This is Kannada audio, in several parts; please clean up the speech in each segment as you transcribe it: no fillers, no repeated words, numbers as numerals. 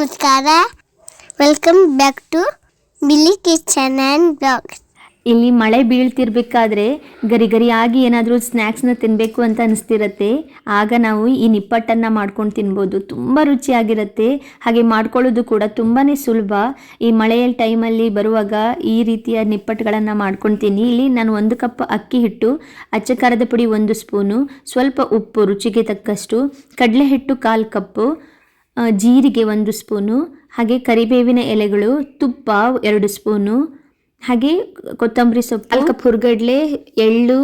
ನಮಸ್ಕಾರ. Welcome back to Bili kitchen and blogs. ಇಲ್ಲಿ ಮಳೆ ಬೀಳ್ತಿರ್ಬೇಕಾದ್ರೆ ಗರಿ ಗರಿಯಾಗಿ ಏನಾದರೂ ಸ್ನ್ಯಾಕ್ಸ್ನ ತಿನ್ನಬೇಕು ಅಂತ ಅನಿಸ್ತಿರತ್ತೆ. ಆಗ ನಾವು ಈ ನಿಪ್ಪಟ್ಟನ್ನು ಮಾಡ್ಕೊಂಡು ತಿನ್ಬೋದು. ತುಂಬ ರುಚಿಯಾಗಿರುತ್ತೆ. ಹಾಗೆ ಮಾಡ್ಕೊಳ್ಳೋದು ಕೂಡ ತುಂಬಾ ಸುಲಭ. ಈ ಮಳೆಯ ಟೈಮಲ್ಲಿ ಬರುವಾಗ ಈ ರೀತಿಯ ನಿಪ್ಪಟ್ಟುಗಳನ್ನು ಮಾಡ್ಕೊಳ್ತೀನಿ. ಇಲ್ಲಿ ನಾನು 1 ಕಪ್ ಅಕ್ಕಿ ಹಿಟ್ಟು, ಅಚ್ಚ ಖಾರದ ಪುಡಿ 1 ಸ್ಪೂನು, ಸ್ವಲ್ಪ ಉಪ್ಪು ರುಚಿಗೆ ತಕ್ಕಷ್ಟು, ಕಡಲೆ ಹಿಟ್ಟು 1/4 ಕಪ್ಪು, ಜೀರಿಗೆ 1 ಸ್ಪೂನು, ಹಾಗೆ ಕರಿಬೇವಿನ ಎಲೆಗಳು, ತುಪ್ಪ 2 ಸ್ಪೂನು, ಹಾಗೆ ಕೊತ್ತಂಬರಿ ಸೊಪ್ಪು, 1 ಕಪ್ ಹುರ್ಗಡ್ಲೆ, ಎಳ್ಳು,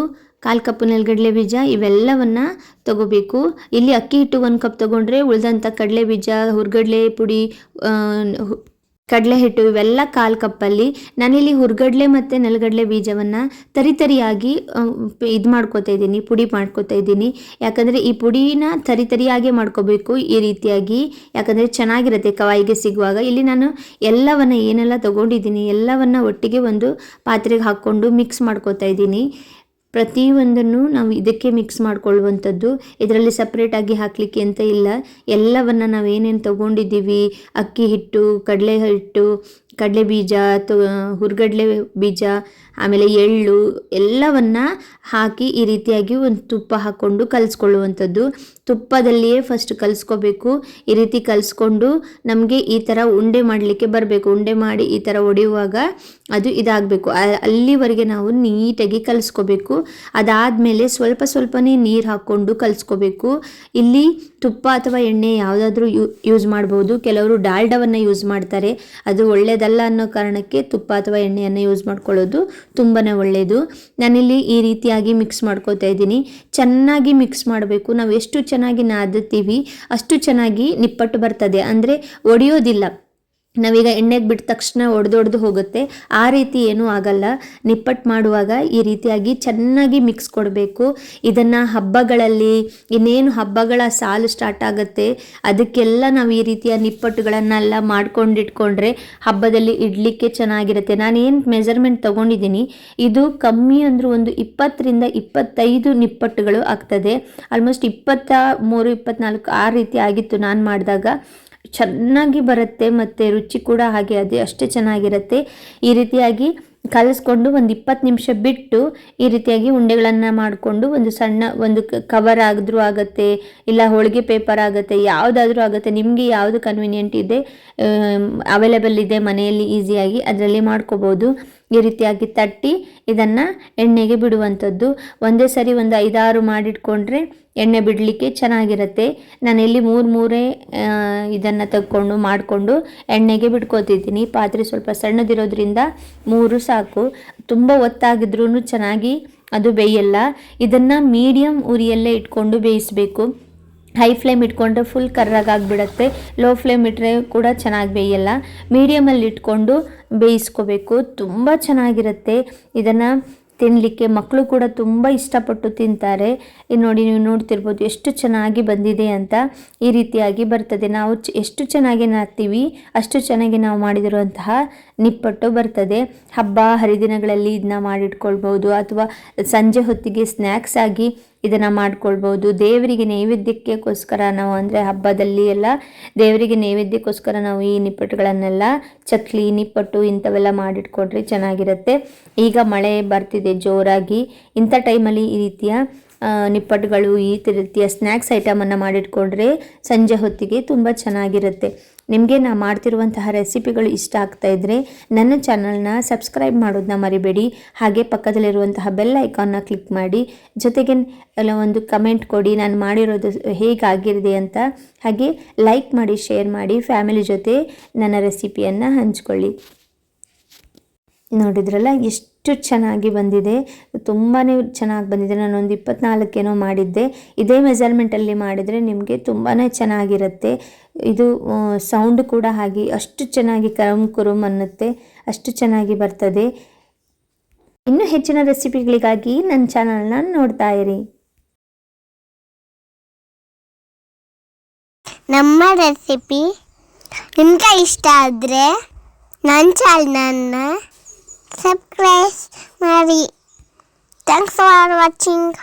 1/4 ಕಪ್ ನೆಲಗಡಲೆ ಬೀಜ, ಇವೆಲ್ಲವನ್ನು ತಗೋಬೇಕು. ಇಲ್ಲಿ ಅಕ್ಕಿ ಹಿಟ್ಟು 1 ಕಪ್ ತೊಗೊಂಡ್ರೆ ಉಳಿದಂಥ ಕಡಲೆ ಬೀಜ, ಹುರ್ಗಡ್ಲೆ ಪುಡಿ, ಕಡಲೆ ಹಿಟ್ಟು ಇವೆಲ್ಲ 1/4 ಕಪ್ಪಲ್ಲಿ. ನಾನಿಲ್ಲಿ ಹುರ್ಗಡ್ಲೆ ಮತ್ತು ನೆಲಗಡಲೆ ಬೀಜವನ್ನು ತರಿಯಾಗಿ ಇದು ಮಾಡ್ಕೋತಾ ಇದ್ದೀನಿ, ಪುಡಿ ಮಾಡ್ಕೋತಾ ಇದ್ದೀನಿ. ಯಾಕಂದರೆ ಈ ಪುಡಿನ ತರಿಯಾಗಿ ಮಾಡ್ಕೋಬೇಕು ಈ ರೀತಿಯಾಗಿ, ಯಾಕಂದರೆ ಚೆನ್ನಾಗಿರುತ್ತೆ ಕವಾಯಿಗೆ ಸಿಗುವಾಗ. ಇಲ್ಲಿ ನಾನು ಎಲ್ಲವನ್ನು ಏನೆಲ್ಲ ತೊಗೊಂಡಿದ್ದೀನಿ ಎಲ್ಲವನ್ನು ಒಟ್ಟಿಗೆ ಒಂದು ಪಾತ್ರೆಗೆ ಹಾಕ್ಕೊಂಡು ಮಿಕ್ಸ್ ಮಾಡ್ಕೋತಾ ಇದ್ದೀನಿ. ಪ್ರತಿಯೊಂದನ್ನು ನಾವು ಇದಕ್ಕೆ ಮಿಕ್ಸ್ ಮಾಡ್ಕೊಳ್ಳುವಂಥದ್ದು. ಇದರಲ್ಲಿ ಸಪ್ರೇಟಾಗಿ ಹಾಕಲಿಕ್ಕೆ ಅಂತ ಇಲ್ಲ. ಎಲ್ಲವನ್ನು ನಾವು ಏನೇನು ತೊಗೊಂಡಿದ್ದೀವಿ, ಅಕ್ಕಿ ಹಿಟ್ಟು, ಕಡಲೆ ಹಿಟ್ಟು, ಕಡಲೆ ಬೀಜ, ಹುರ್ಗಡ್ಲೆ ಬೀಜ, ಆಮೇಲೆ ಎಳ್ಳು ಎಲ್ಲವನ್ನು ಹಾಕಿ ಈ ರೀತಿಯಾಗಿ ಒಂದು ತುಪ್ಪ ಹಾಕ್ಕೊಂಡು ಕಲಿಸ್ಕೊಳ್ಳುವಂಥದ್ದು. ತುಪ್ಪದಲ್ಲಿಯೇ ಫಸ್ಟ್ ಕಲಿಸ್ಕೋಬೇಕು. ಈ ರೀತಿ ಕಲಿಸ್ಕೊಂಡು ನಮಗೆ ಈ ಥರ ಉಂಡೆ ಮಾಡಲಿಕ್ಕೆ ಬರಬೇಕು. ಉಂಡೆ ಮಾಡಿ ಈ ಥರ ಒಡೆಯುವಾಗ ಅದು ಇದಾಗಬೇಕು. ಅಲ್ಲಿವರೆಗೆ ನಾವು ನೀಟಾಗಿ ಕಲಿಸ್ಕೋಬೇಕು. ಅದಾದಮೇಲೆ ಸ್ವಲ್ಪನೇ ನೀರು ಹಾಕ್ಕೊಂಡು ಕಲಿಸ್ಕೋಬೇಕು. ಇಲ್ಲಿ ತುಪ್ಪ ಅಥವಾ ಎಣ್ಣೆ ಯಾವುದಾದ್ರೂ ಯೂಸ್ ಮಾಡ್ಬೋದು. ಕೆಲವರು ಡಾಲ್ಡವನ್ನು ಯೂಸ್ ಮಾಡ್ತಾರೆ. ಅದು ಒಳ್ಳೆಯದಲ್ಲ ಅನ್ನೋ ಕಾರಣಕ್ಕೆ ತುಪ್ಪ ಅಥವಾ ಎಣ್ಣೆಯನ್ನು ಯೂಸ್ ಮಾಡ್ಕೊಳ್ಳೋದು ತುಂಬಾ ಒಳ್ಳೆಯದು. ನಾನಿಲ್ಲಿ ಈ ರೀತಿಯಾಗಿ ಮಿಕ್ಸ್ ಮಾಡ್ಕೋತಾ ಇದ್ದೀನಿ. ಚೆನ್ನಾಗಿ ಮಿಕ್ಸ್ ಮಾಡಬೇಕು. ನಾವು ಎಷ್ಟು ಚೆನ್ನಾಗಿ ನಾದುತ್ತೀವಿ ಅಷ್ಟು ಚೆನ್ನಾಗಿ ನಿಪ್ಪಟ್ಟು ಬರ್ತದೆ. ಅಂದರೆ ಒಡೆಯೋದಿಲ್ಲ. ನಾವೀಗ ಎಣ್ಣೆಗೆ ಬಿಟ್ಟ ತಕ್ಷಣ ಒಡೆದೊಡೆದು ಹೋಗುತ್ತೆ, ಆ ರೀತಿ ಏನೂ ಆಗಲ್ಲ. ನಿಪ್ಪಟ್ಟು ಮಾಡುವಾಗ ಈ ರೀತಿಯಾಗಿ ಚೆನ್ನಾಗಿ ಮಿಕ್ಸ್ ಕೊಡಬೇಕು. ಇದನ್ನು ಹಬ್ಬಗಳಲ್ಲಿ, ಇನ್ನೇನು ಹಬ್ಬಗಳ ಸಾಲು ಸ್ಟಾರ್ಟ್ ಆಗುತ್ತೆ ಅದಕ್ಕೆಲ್ಲ ನಾವು ಈ ರೀತಿಯ ನಿಪ್ಪಟ್ಟುಗಳನ್ನೆಲ್ಲ ಮಾಡ್ಕೊಂಡಿಟ್ಕೊಂಡ್ರೆ ಹಬ್ಬದಲ್ಲಿ ಇಡಲಿಕ್ಕೆ ಚೆನ್ನಾಗಿರುತ್ತೆ. ನಾನೇನು ಮೆಜರ್ಮೆಂಟ್ ತೊಗೊಂಡಿದ್ದೀನಿ ಇದು ಕಮ್ಮಿ ಅಂದರೂ ಒಂದು 20ರಿಂದ 25 ನಿಪ್ಪಟ್ಟುಗಳು ಆಗ್ತದೆ. ಆಲ್ಮೋಸ್ಟ್ 23, 24 ಆ ರೀತಿ ಆಗಿತ್ತು ನಾನು ಮಾಡಿದಾಗ. ಚೆನ್ನಾಗಿ ಬರುತ್ತೆ ಮತ್ತು ರುಚಿ ಕೂಡ ಹಾಗೆ ಅಷ್ಟೇ ಚೆನ್ನಾಗಿರುತ್ತೆ. ಈ ರೀತಿಯಾಗಿ ಕಲಿಸ್ಕೊಂಡು ಒಂದು 20 ನಿಮಿಷ ಬಿಟ್ಟು ಈ ರೀತಿಯಾಗಿ ಉಂಡೆಗಳನ್ನು ಮಾಡಿಕೊಂಡು ಒಂದು ಕವರ್ ಆದರೂ ಆಗುತ್ತೆ, ಇಲ್ಲ ಹೋಳಿಗೆ ಪೇಪರ್ ಆಗುತ್ತೆ, ಯಾವುದಾದ್ರೂ ಆಗುತ್ತೆ. ನಿಮಗೆ ಯಾವುದು ಕನ್ವೀನಿಯೆಂಟ್ ಇದೆ, ಅವೈಲೇಬಲ್ ಇದೆ ಮನೆಯಲ್ಲಿ ಈಸಿಯಾಗಿ ಅದರಲ್ಲಿ ಮಾಡ್ಕೋಬೋದು. ಈ ರೀತಿಯಾಗಿ ತಟ್ಟಿ ಇದನ್ನು ಎಣ್ಣೆಗೆ ಬಿಡುವಂಥದ್ದು. ಒಂದೇ ಸರಿ ಒಂದು 5-6 ಮಾಡಿಟ್ಕೊಂಡ್ರೆ ಎಣ್ಣೆ ಬಿಡಲಿಕ್ಕೆ ಚೆನ್ನಾಗಿರುತ್ತೆ. ನಾನಿಲ್ಲಿ 3 ಇದನ್ನು ಮಾಡಿಕೊಂಡು ಎಣ್ಣೆಗೆ ಬಿಟ್ಕೋತಿದ್ದೀನಿ. ಪಾತ್ರೆ ಸ್ವಲ್ಪ ಸಣ್ಣದಿರೋದ್ರಿಂದ 3 ಸಾಕು. ತುಂಬ ಒತ್ತಾಗಿದ್ರೂ ಚೆನ್ನಾಗಿ ಅದು ಬೇಯಲ್ಲ. ಇದನ್ನು ಮೀಡಿಯಮ್ ಉರಿಯಲ್ಲೇ ಇಟ್ಕೊಂಡು ಬೇಯಿಸಬೇಕು. ಹೈ ಫ್ಲೇಮ್ ಇಟ್ಕೊಂಡ್ರೆ ಫುಲ್ ಕರ್ರಾಗಿಬಿಡುತ್ತೆ. ಲೋ ಫ್ಲೇಮ್ ಇಟ್ಟರೆ ಕೂಡ ಚೆನ್ನಾಗಿ ಬೇಯಲ್ಲ. ಮೀಡಿಯಮಲ್ಲಿ ಇಟ್ಕೊಂಡು ಬೇಯಿಸ್ಕೋಬೇಕು. ತುಂಬ ಚೆನ್ನಾಗಿರುತ್ತೆ. ಇದನ್ನು ತಿನ್ನಲಿಕ್ಕೆ ಮಕ್ಕಳು ಕೂಡ ತುಂಬ ಇಷ್ಟಪಟ್ಟು ತಿಂತಾರೆ. ನೋಡಿ, ನೀವು ನೋಡ್ತಿರ್ಬೋದು ಎಷ್ಟು ಚೆನ್ನಾಗಿ ಬಂದಿದೆ ಅಂತ. ಈ ರೀತಿಯಾಗಿ ಬರ್ತದೆ. ನಾವು ಎಷ್ಟು ಚೆನ್ನಾಗಿ ನಾದ್ತೀವಿ ಅಷ್ಟು ಚೆನ್ನಾಗಿ ನಾವು ಮಾಡಿದಿರುವಂತಹ ನಿಪ್ಪಟ್ಟು ಬರ್ತದೆ. ಹಬ್ಬ ಹರಿದಿನಗಳಲ್ಲಿ ಇದನ್ನ ಮಾಡಿಟ್ಕೊಳ್ಬೋದು, ಅಥವಾ ಸಂಜೆ ಹೊತ್ತಿಗೆ ಸ್ನ್ಯಾಕ್ಸ್ ಆಗಿ ಇದನ್ನು ಮಾಡ್ಕೊಳ್ಬೋದು. ದೇವರಿಗೆ ನೈವೇದ್ಯಕ್ಕೋಸ್ಕರ ನಾವು, ಅಂದರೆ ಹಬ್ಬದಲ್ಲಿ ಎಲ್ಲ ದೇವರಿಗೆ ನೈವೇದ್ಯಕ್ಕೋಸ್ಕರ ನಾವು ಈ ನಿಪ್ಪಟ್ಟುಗಳನ್ನೆಲ್ಲ ಚಕ್ಲಿ, ನಿಪ್ಪಟ್ಟು ಇಂಥವೆಲ್ಲ ಮಾಡಿಟ್ಕೊಂಡ್ರೆ ಚೆನ್ನಾಗಿರುತ್ತೆ. ಈಗ ಮಳೆ ಬರ್ತಿದೆ ಜೋರಾಗಿ. ಇಂಥ ಟೈಮಲ್ಲಿ ಈ ರೀತಿಯ ನಿಪ್ಪಟ್ಟುಗಳು, ಈ ರೀತಿಯ ಸ್ನ್ಯಾಕ್ಸ್ ಐಟಮನ್ನು ಮಾಡಿಟ್ಕೊಂಡ್ರೆ ಸಂಜೆ ಹೊತ್ತಿಗೆ ತುಂಬ ಚೆನ್ನಾಗಿರುತ್ತೆ. ನಿಮಗೆ ನಾನು ಮಾಡ್ತಿರುವಂತಹ ರೆಸಿಪಿಗಳು ಇಷ್ಟ ಆಗ್ತಾ ಇದ್ದರೆ ನನ್ನ ಚಾನಲ್ನ ಸಬ್ಸ್ಕ್ರೈಬ್ ಮಾಡೋದನ್ನ ಮರಿಬೇಡಿ. ಹಾಗೆ ಪಕ್ಕದಲ್ಲಿರುವಂತಹ ಬೆಲ್ ಐಕಾನ್ನ ಕ್ಲಿಕ್ ಮಾಡಿ. ಜೊತೆಗೆ ಎಲ್ಲ ಒಂದು ಕಮೆಂಟ್ ಕೊಡಿ ನಾನು ಮಾಡಿರೋದು ಹೇಗಾಗಿರಿದೆ ಅಂತ. ಹಾಗೆ ಲೈಕ್ ಮಾಡಿ, ಶೇರ್ ಮಾಡಿ, ಫ್ಯಾಮಿಲಿ ಜೊತೆ ನನ್ನ ರೆಸಿಪಿಯನ್ನು ಹಂಚ್ಕೊಳ್ಳಿ. ನೋಡಿದ್ರಲ್ಲ ಎಷ್ಟು ಚೆನ್ನಾಗಿ ಬಂದಿದೆ, ತುಂಬಾ ಚೆನ್ನಾಗಿ ಬಂದಿದೆ. ನಾನೊಂದು 24 ಮಾಡಿದ್ದೆ. ಇದೇ ಮೆಜರ್ಮೆಂಟಲ್ಲಿ ಮಾಡಿದರೆ ನಿಮಗೆ ತುಂಬಾ ಚೆನ್ನಾಗಿರುತ್ತೆ. ಇದು ಸೌಂಡ್ ಕೂಡ ಹಾಗೆ ಅಷ್ಟು ಚೆನ್ನಾಗಿ ಕುರುಮ್ ಅನ್ನುತ್ತೆ, ಅಷ್ಟು ಚೆನ್ನಾಗಿ ಬರ್ತದೆ. ಇನ್ನೂ ಹೆಚ್ಚಿನ ರೆಸಿಪಿಗಳಿಗಾಗಿ ನನ್ನ ಚಾನಲ್ನ ನೋಡ್ತಾ ಇರಿ. ನಮ್ಮ ರೆಸಿಪಿ ನಿಮ್ಗೆ ಇಷ್ಟ ಆದರೆ ನನ್ನ ಚಾನಲ್ನ ಸಬ್ಸ್ಕ್ರೈಬ್ ಮಾಡಿ. Thanks for watching.